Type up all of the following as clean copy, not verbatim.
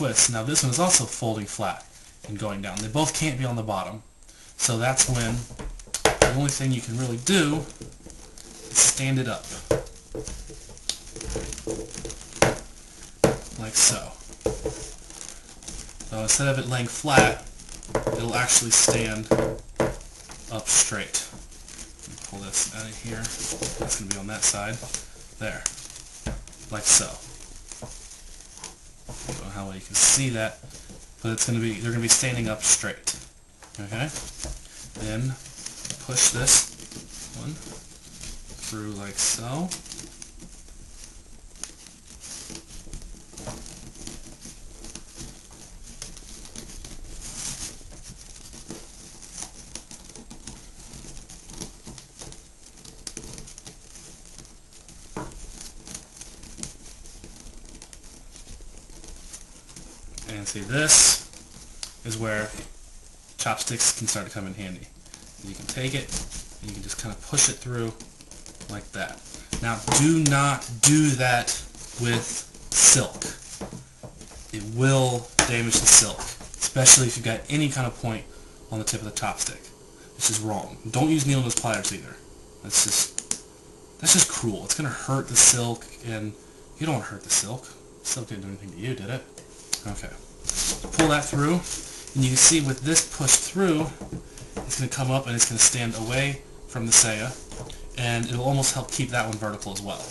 twist. Now this one is also folding flat and going down. They both can't be on the bottom. So that's when the only thing you can really do is stand it up. Like so. So instead of it laying flat, it'll actually stand up straight. Pull this out of here. That's going to be on that side. There. Like so. I don't know how well you can see that, but they're going to be standing up straight. Okay? Then push this one through like so. And see, this is where chopsticks can start to come in handy. You can take it, and you can just kind of push it through like that. Now, do not do that with silk. It will damage the silk, especially if you've got any kind of point on the tip of the chopstick. This is wrong. Don't use needle nose pliers either. That's just cruel. It's going to hurt the silk, and you don't want to hurt the silk. Silk didn't do anything to you, did it? Okay. Pull that through, and you can see with this push through, it's going to come up and it's going to stand away from the saya, and it'll almost help keep that one vertical as well.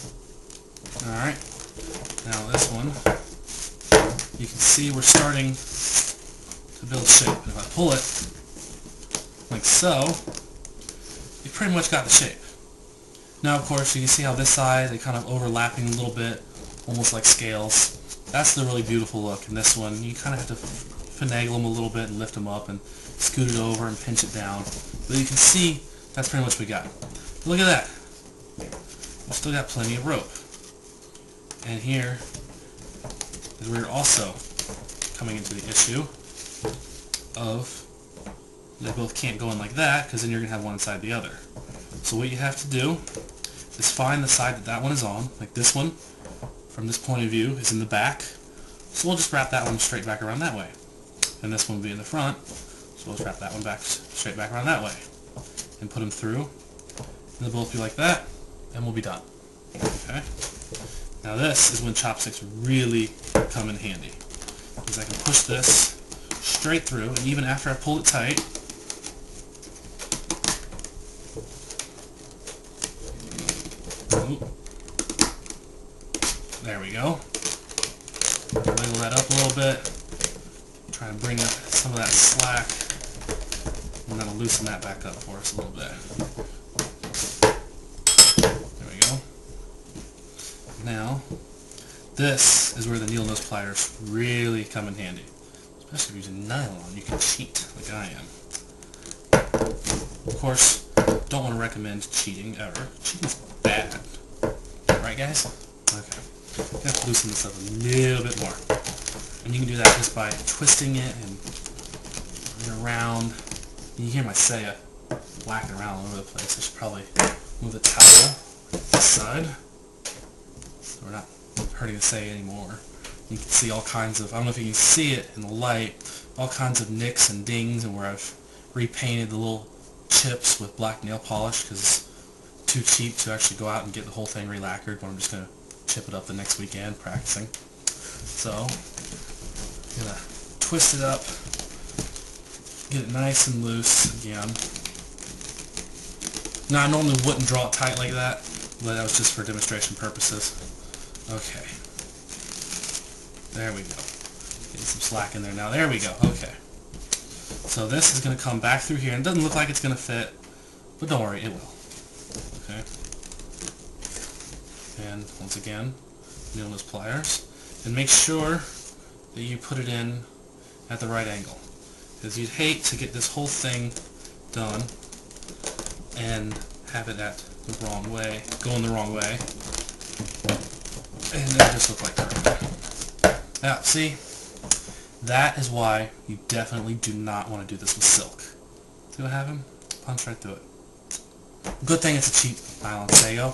Alright, now this one, you can see we're starting to build shape. And if I pull it like so, you pretty much got the shape. Now of course you can see how this side, they're kind of overlapping a little bit, almost like scales. That's the really beautiful look. And this one, you kind of have to finagle them a little bit and lift them up and scoot it over and pinch it down. But you can see that's pretty much what we got. Look at that. We've still got plenty of rope. And here is where you're also coming into the issue of they both can't go in like that, because then you're going to have one inside the other. So what you have to do is find the side that that one is on, like this one. From this point of view is in the back, so we'll just wrap that one straight back around that way. And this one will be in the front, so we'll just wrap that one back straight back around that way. And put them through, and they'll both be like that, and we'll be done. Okay? Now this is when chopsticks really come in handy, because I can push this straight through, and even after I pull it tight, there we go. Wiggle that up a little bit. Try and bring up some of that slack. And that'll loosen that back up for us a little bit. There we go. Now, this is where the needle nose pliers really come in handy. Especially if you're using nylon, you can cheat like I am. Of course, don't want to recommend cheating ever. Cheating's bad. Right, guys? Okay. You have to loosen this up a little bit more. And you can do that just by twisting it and moving around. You can hear my saya whacking around all over the place. I should probably move the towel this side so we're not hurting the saya anymore. You can see all kinds of, I don't know if you can see it in the light, all kinds of nicks and dings, and where I've repainted the little chips with black nail polish because it's too cheap to actually go out and get the whole thing re-lacquered, but I'm just going to chip it up the next weekend practicing. So, I'm going to twist it up, get it nice and loose again. Now I normally wouldn't draw it tight like that, but that was just for demonstration purposes. Okay. There we go. Getting some slack in there now. There we go. Okay. So this is going to come back through here, and it doesn't look like it's going to fit, but don't worry, it will. Okay. And once again, needle nose pliers, and make sure that you put it in at the right angle, because you'd hate to get this whole thing done and have it at the wrong way, going the wrong way, and then just look like that. Now, see, that is why you definitely do not want to do this with silk. See what happened? Punch right through it. Good thing it's a cheap nylon sageo.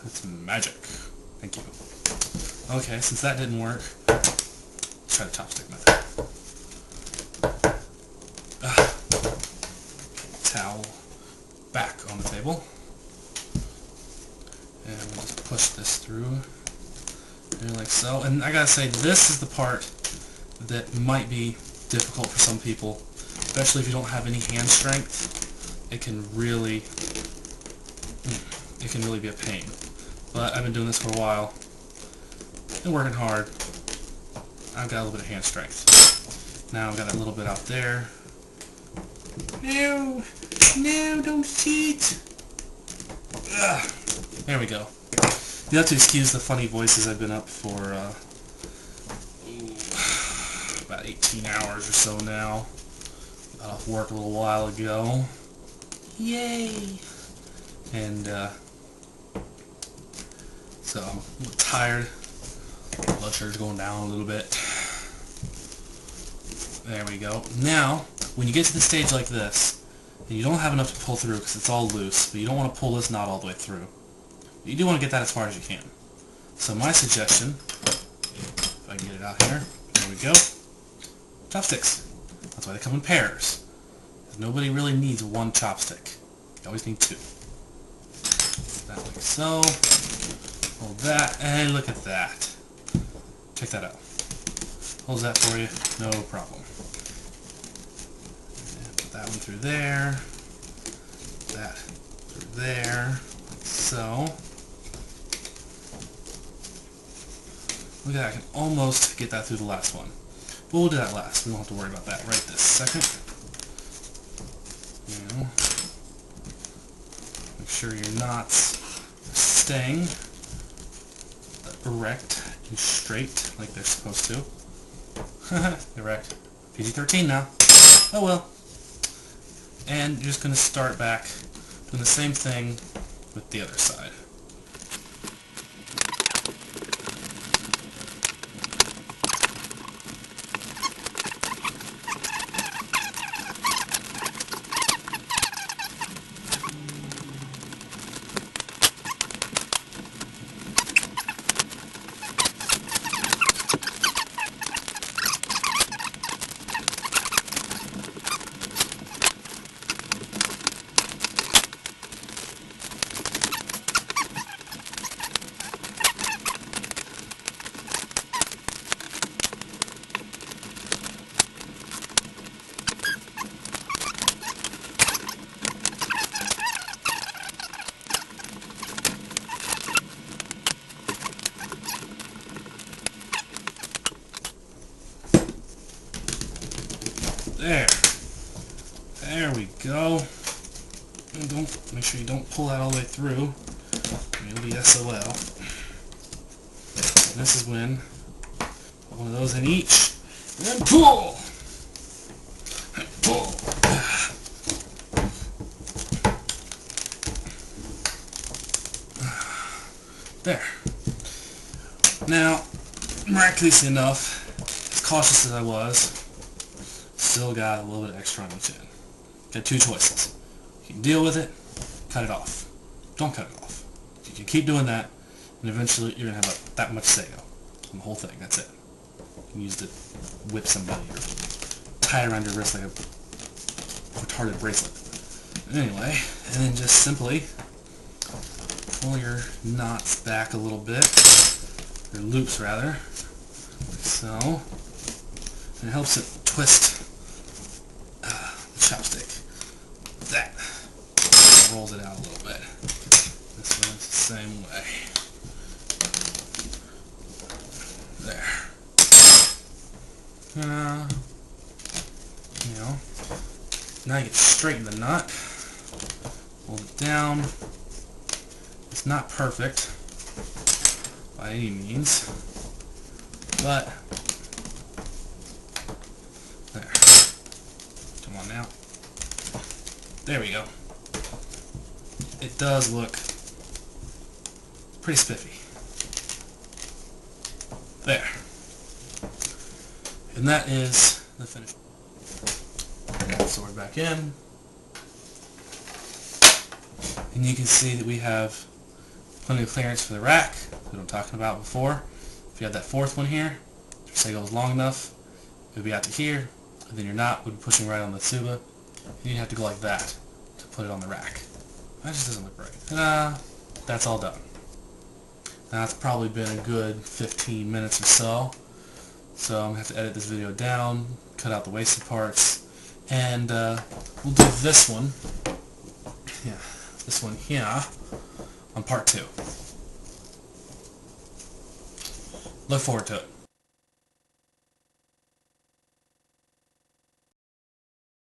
It's magic. Thank you. Okay, since that didn't work, try the chopstick method. Towel back on the table. And we'll just push this through. And like so. And I gotta say, this is the part that might be difficult for some people, especially if you don't have any hand strength. It can really be a pain. But I've been doing this for a while and working hard. I've got a little bit of hand strength. Now I've got a little bit out there. No, no, don't cheat. Ugh. There we go. You have to excuse the funny voices. I've been up for about 18 hours or so now. Got off work a little while ago. Yay! And so I'm a little tired. Blood sugar's going down a little bit. There we go. Now, when you get to the stage like this, and you don't have enough to pull through because it's all loose, but you don't want to pull this knot all the way through. But you do want to get that as far as you can. So my suggestion, if I can get it out here, there we go. Chopsticks. That's why they come in pairs. Nobody really needs one chopstick. You always need two. That like so. Hold that, and look at that. Check that out. Holds that for you, no problem. And put that one through there. That through there, like so. Look at that, I can almost get that through the last one. But we'll do that last. We don't have to worry about that right this second. Now, make sure your knots are staying erect and straight like they're supposed to. Erect. PG-13 now. Oh well. And you're just going to start back doing the same thing with the other side. There. There we go. And don't make sure you don't pull that all the way through. It'll be SOL. And this is when put one of those in each. And then pull! And pull. There. Now, miraculously enough, as cautious as I was, still got a little bit extra on each end. Got two choices. You can deal with it, cut it off. Don't cut it off. You can keep doing that, and eventually you're going to have that much sageo on the whole thing. That's it. You can use it to whip somebody or tie it around your wrist like a retarded bracelet. Anyway, and then just simply pull your knots back a little bit, or loops rather, like so, and it helps it twist the chopstick. That rolls it out a little bit. This one's the same way. There. You know, now you can straighten the knot. Hold it down. It's not perfect by any means, but there. Come on now. There we go. It does look pretty spiffy. There. And that is the finish. Put the sword back in. And you can see that we have plenty of clearance for the rack that I'm talking about before. If you have that fourth one here, it's Say goes long enough, it would be out to here, and then your knot would be pushing right on the tsuba, and you'd have to go like that to put it on the rack. That just doesn't look right. And that's all done. Now it's probably been a good 15 minutes or so, so I'm going to have to edit this video down, cut out the wasted parts, and we'll do this one, yeah, this one here, on part 2. Look forward to it.